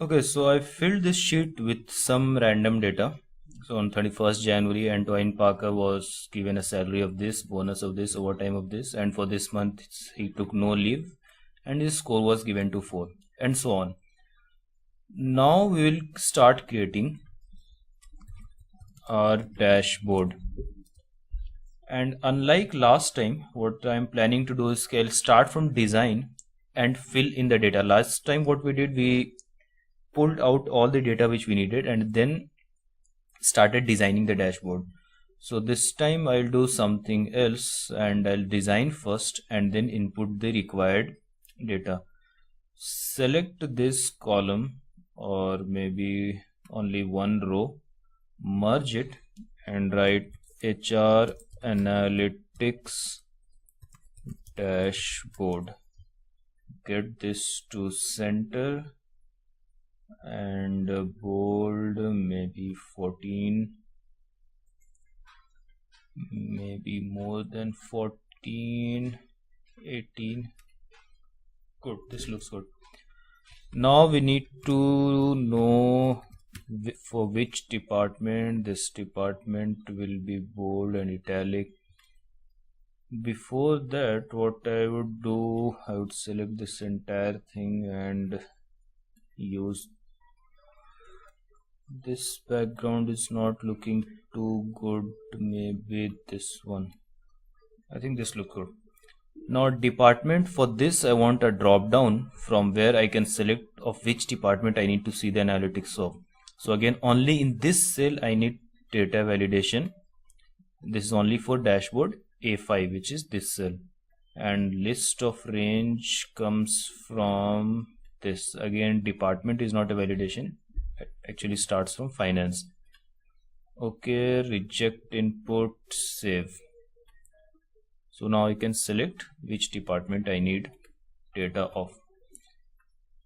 Okay, so I filled this sheet with some random data. So on 31st January, Antoine Parker was given a salary of this, bonus of this, overtime of this, and for this month he took no leave, and his score was given to 4, and so on. Now we will start creating our dashboard. And unlike last time, what I'm planning to do is start from design and fill in the data. Last time what we did, we pulled out all the data which we needed and then started designing the dashboard. So this time I'll do something else, and I'll design first and then input the required data. Select this column or maybe only one row, merge it and write HR Analytics Dashboard. Get this to center and bold, maybe 14, maybe more than 14, 18. Good, this looks good. Now we need to know for which department this department will be bold and italic. Before that, what I would do, I would select this entire thing and use this. Background is not looking too good, maybe this one. I think this looks good. Now department, for this I want a drop down from where I can select of which department I need to see the analytics of. So again, only in this cell I need data validation. This is only for dashboard A5, which is this cell, and list of range comes from this. Again, department is not a validation, it actually starts from finance. Okay, reject input, save. So now I can select which department I need data of.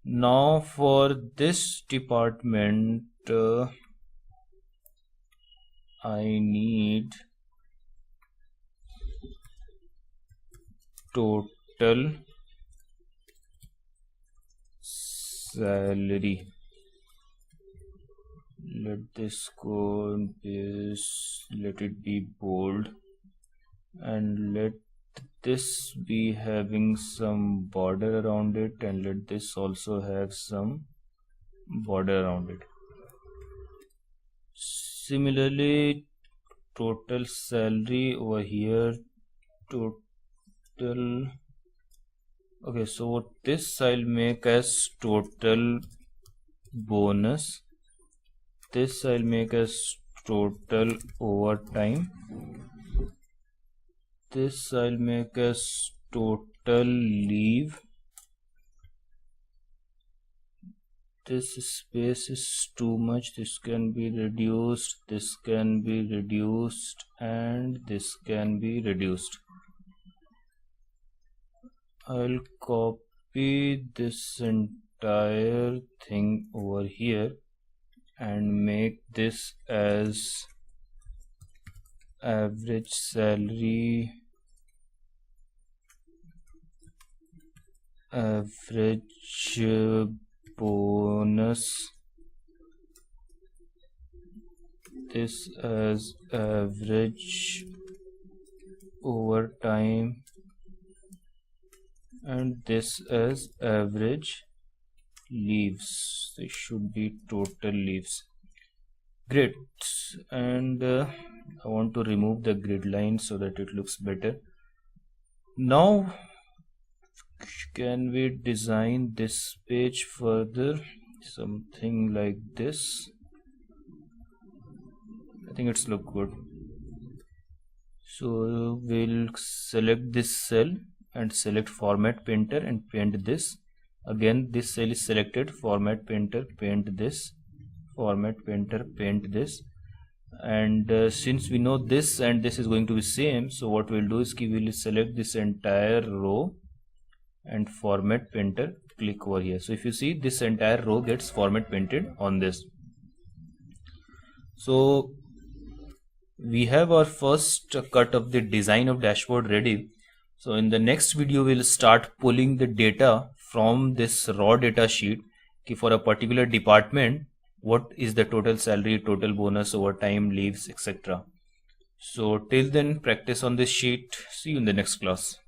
Now for this department I need total salary. Let this go in this, let it be bold, and let this be having some border around it, and let this also have some border around it. Similarly, total salary over here, total. Okay, so this I'll make as total bonus, this I'll make as total overtime, this I'll make as total leave. This space is too much, this can be reduced, this can be reduced, and this can be reduced. I'll copy this entire thing over here and make this as average salary, average bonus, this as average overtime, and this as average leaves. This should be total leaves. Great. And I want to remove the grid line so that it looks better. Now can we design this page further, something like this? I think it's look good. So we'll select this cell and select format painter and paint this. Again, this cell is selected, format painter, paint this, format painter, paint this. And since we know this and this is going to be same, so what we'll do is we will select this entire row and format painter, click over here. So if you see, this entire row gets format painted on this. So we have our first cut of the design of dashboard ready. So in the next video we'll start pulling the data from this raw data sheet for a particular department what is the total salary, total bonus, overtime, leaves, etc. So till then, practice on this sheet. See you in the next class.